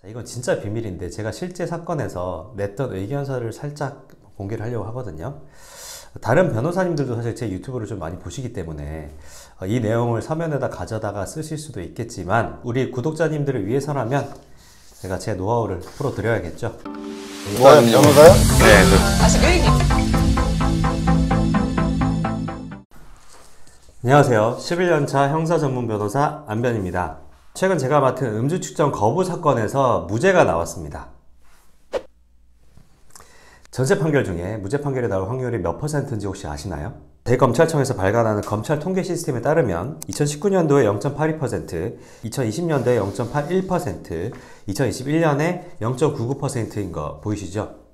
자, 이건 진짜 비밀인데 제가 실제 사건에서 냈던 의견서를 살짝 공개를 하려고 하거든요. 다른 변호사님들도 사실 제 유튜브를 좀 많이 보시기 때문에 이 내용을 서면에다 가져다가 쓰실 수도 있겠지만 우리 구독자님들을 위해서라면 제가 제 노하우를 풀어드려야겠죠. 변호사요? 네. 안녕하세요. 11년차 형사 전문 변호사 안변입니다. 최근 제가 맡은 음주 측정 거부 사건에서 무죄가 나왔습니다. 전세 판결 중에 무죄 판결이 나올 확률이 몇 %인지 혹시 아시나요? 대검찰청에서 발간하는 검찰 통계 시스템에 따르면 2019년도에 0.82%, 2020년도에 0.81%, 2021년에 0.99%인 거 보이시죠?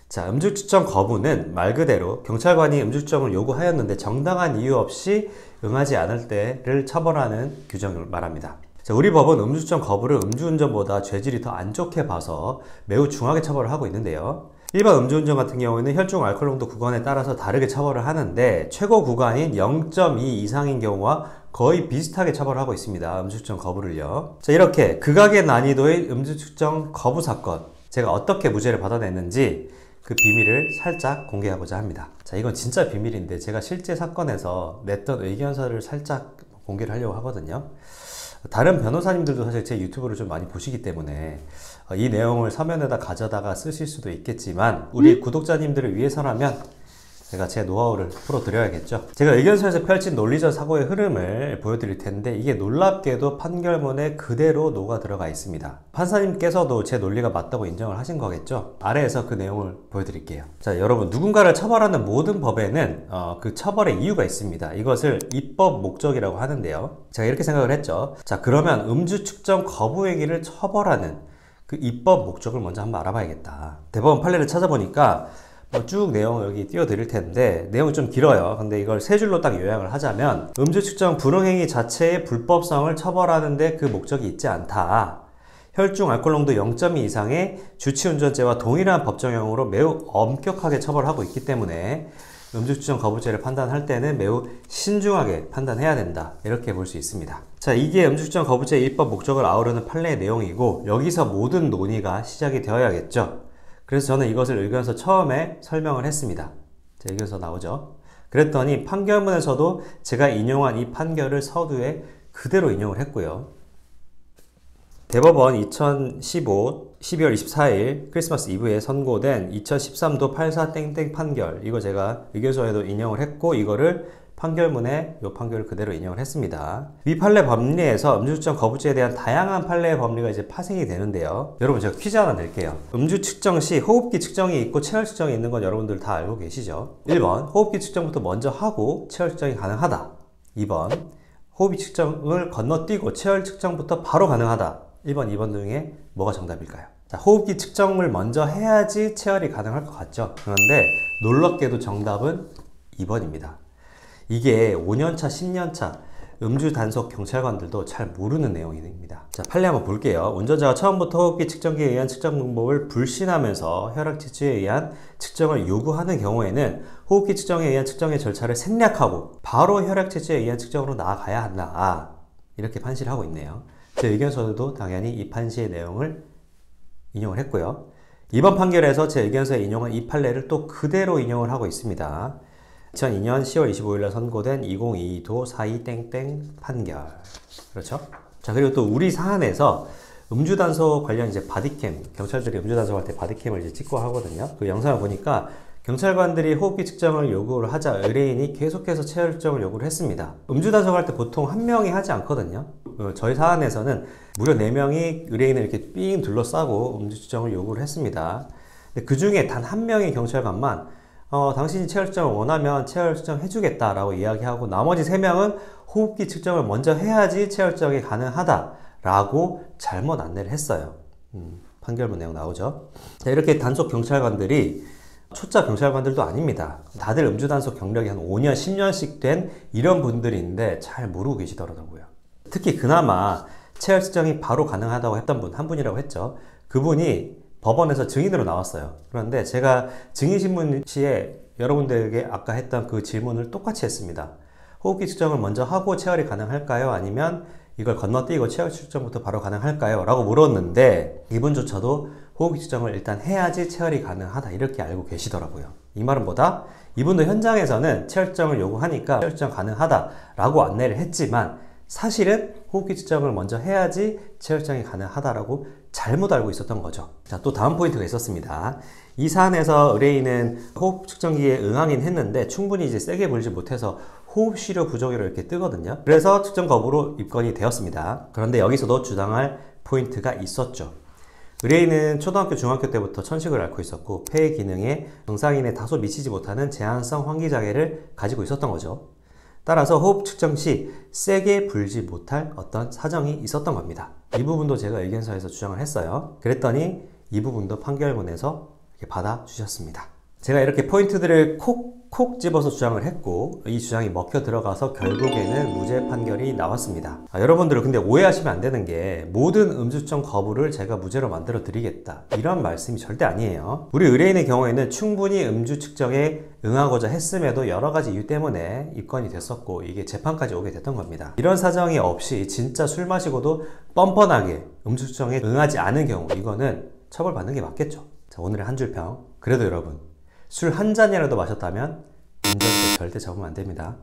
자, 음주 측정 거부는 말 그대로 경찰관이 음주 측정을 요구하였는데 정당한 이유 없이 응하지 않을 때를 처벌하는 규정을 말합니다. 자, 우리 법은 음주 측정 거부를 음주운전보다 죄질이 더 안 좋게 봐서 매우 중하게 처벌을 하고 있는데요. 일반 음주운전 같은 경우에는 혈중 알코올 농도 구간에 따라서 다르게 처벌을 하는데 최고 구간인 0.2 이상인 경우와 거의 비슷하게 처벌을 하고 있습니다. 음주 측정 거부를요. 자, 이렇게 극악의 난이도의 음주 측정 거부 사건, 제가 어떻게 무죄를 받아냈는지 그 비밀을 살짝 공개하고자 합니다. 자, 이건 진짜 비밀인데 제가 실제 사건에서 냈던 의견서를 살짝 공개를 하려고 하거든요. 다른 변호사님들도 사실 제 유튜브를 좀 많이 보시기 때문에 이 내용을 서면에다 가져다가 쓰실 수도 있겠지만 우리 구독자님들을 위해서라면 제가 제 노하우를 풀어드려야겠죠. 제가 의견서에서 펼친 논리적 사고의 흐름을 보여드릴 텐데 이게 놀랍게도 판결문에 그대로 녹아 들어가 있습니다. 판사님께서도 제 논리가 맞다고 인정을 하신 거겠죠. 아래에서 그 내용을 보여드릴게요. 자, 여러분, 누군가를 처벌하는 모든 법에는 그 처벌의 이유가 있습니다. 이것을 입법 목적이라고 하는데요. 제가 이렇게 생각을 했죠. 자, 그러면 음주 측정 거부 행위를 처벌하는 그 입법 목적을 먼저 한번 알아봐야겠다. 대법원 판례를 찾아보니까 쭉 내용을 여기 띄워드릴 텐데 내용이 좀 길어요. 근데 이걸 세 줄로 딱 요약을 하자면 음주 측정 불응행위 자체의 불법성을 처벌하는데 그 목적이 있지 않다. 혈중 알코올 농도 0.2 이상의 주치운전죄와 동일한 법정형으로 매우 엄격하게 처벌하고 있기 때문에 음주 측정 거부죄를 판단할 때는 매우 신중하게 판단해야 된다. 이렇게 볼 수 있습니다. 자, 이게 음주 측정 거부죄의 입법 목적을 아우르는 판례의 내용이고 여기서 모든 논의가 시작이 되어야겠죠. 그래서 저는 이것을 의견서 처음에 설명을 했습니다. 제 의견서 나오죠. 그랬더니 판결문에서도 제가 인용한 이 판결을 서두에 그대로 인용을 했고요. 대법원 2015 12월 24일 크리스마스 이브에 선고된 2013도 84 땡땡 판결, 이거 제가 의견서에도 인용을 했고 이거를 판결문에 이 판결을 그대로 인용을 했습니다. 위 판례 법리에서 음주 측정 거부죄에 대한 다양한 판례의 법리가 이제 파생이 되는데요. 여러분, 제가 퀴즈 하나 낼게요. 음주 측정 시 호흡기 측정이 있고 체열 측정이 있는 건 여러분들 다 알고 계시죠? 1번 호흡기 측정부터 먼저 하고 체열 측정이 가능하다. 2번 호흡기 측정을 건너뛰고 체열 측정부터 바로 가능하다. 1번, 2번 중에 뭐가 정답일까요? 자, 호흡기 측정을 먼저 해야지 체열이 가능할 것 같죠? 그런데 놀랍게도 정답은 2번입니다. 이게 5년차, 10년차 음주 단속 경찰관들도 잘 모르는 내용입니다. 자, 판례 한번 볼게요. 운전자가 처음부터 호흡기 측정기에 의한 측정 방법을 불신하면서 혈압 지수에 의한 측정을 요구하는 경우에는 호흡기 측정에 의한 측정의 절차를 생략하고 바로 혈압 지수에 의한 측정으로 나아가야 한다. 이렇게 판시를 하고 있네요. 제 의견서도 당연히 이 판시의 내용을 인용을 했고요. 이번 판결에서 제 의견서에 인용한 이 판례를 또 그대로 인용을 하고 있습니다. 2002년 10월 25일날 선고된 2022도 42 땡땡 판결. 그렇죠? 자, 그리고 또 우리 사안에서 음주단속 관련 이제 바디캠, 경찰들이 음주단속할 때 바디캠을 이제 찍고 하거든요. 그 영상을 보니까 경찰관들이 호흡기 측정을 요구를 하자 의뢰인이 계속해서 체열 측정을 요구를 했습니다. 음주단속할 때 보통 한 명이 하지 않거든요. 저희 사안에서는 무려 4명이 의뢰인을 이렇게 삥 둘러싸고 음주 측정을 요구를 했습니다. 근데 그 중에 단 한 명의 경찰관만 당신이 체열 측정을 원하면 체열 측정 해주겠다 라고 이야기하고 나머지 3명은 호흡기 측정을 먼저 해야지 체열 측정이 가능하다 라고 잘못 안내를 했어요. 판결문 내용 나오죠. 자, 이렇게 단속 경찰관들이 초짜 경찰관들도 아닙니다. 다들 음주단속 경력이 한 5년, 10년씩 된 이런 분들인데 잘 모르고 계시더라고요. 특히 그나마 체열 측정이 바로 가능하다고 했던 분, 한 분이라고 했죠. 그분이 법원에서 증인으로 나왔어요. 그런데 제가 증인신문 시에 여러분들에게 아까 했던 그 질문을 똑같이 했습니다. 호흡기 측정을 먼저 하고 체열이 가능할까요? 아니면 이걸 건너뛰고 체력 측정부터 바로 가능할까요? 라고 물었는데 이분조차도 호흡기 측정을 일단 해야지 체열이 가능하다 이렇게 알고 계시더라고요. 이 말은 뭐다? 이분도 현장에서는 체열 측정을 요구하니까 체열 측정 가능하다 라고 안내를 했지만 사실은 호흡기 측정을 먼저 해야지 체열 측정이 가능하다라고 잘못 알고 있었던 거죠. 자, 또 다음 포인트가 있었습니다. 이 사안에서 의뢰인은 호흡 측정기에 응하긴 했는데 충분히 이제 세게 불지 못해서 호흡 시료 부족이라고 이렇게 뜨거든요. 그래서 측정 거부로 입건이 되었습니다. 그런데 여기서도 주장할 포인트가 있었죠. 의뢰인은 초등학교, 중학교 때부터 천식을 앓고 있었고 폐 기능에 정상인에 다소 미치지 못하는 제한성 환기장애를 가지고 있었던 거죠. 따라서 호흡 측정 시 세게 불지 못할 어떤 사정이 있었던 겁니다. 이 부분도 제가 의견서에서 주장을 했어요. 그랬더니 이 부분도 판결문에서 이렇게 받아주셨습니다. 제가 이렇게 포인트들을 콕콕 집어서 주장을 했고 이 주장이 먹혀 들어가서 결국에는 무죄 판결이 나왔습니다. 여러분들은 근데 오해하시면 안 되는 게 모든 음주 측정 거부를 제가 무죄로 만들어 드리겠다 이런 말씀이 절대 아니에요. 우리 의뢰인의 경우에는 충분히 음주 측정에 응하고자 했음에도 여러 가지 이유 때문에 입건이 됐었고 이게 재판까지 오게 됐던 겁니다. 이런 사정이 없이 진짜 술 마시고도 뻔뻔하게 음주 측정에 응하지 않은 경우 이거는 처벌받는 게 맞겠죠. 자, 오늘의 한 줄 평. 그래도 여러분 술 한 잔이라도 마셨다면 운전대 절대 접으면 안 됩니다.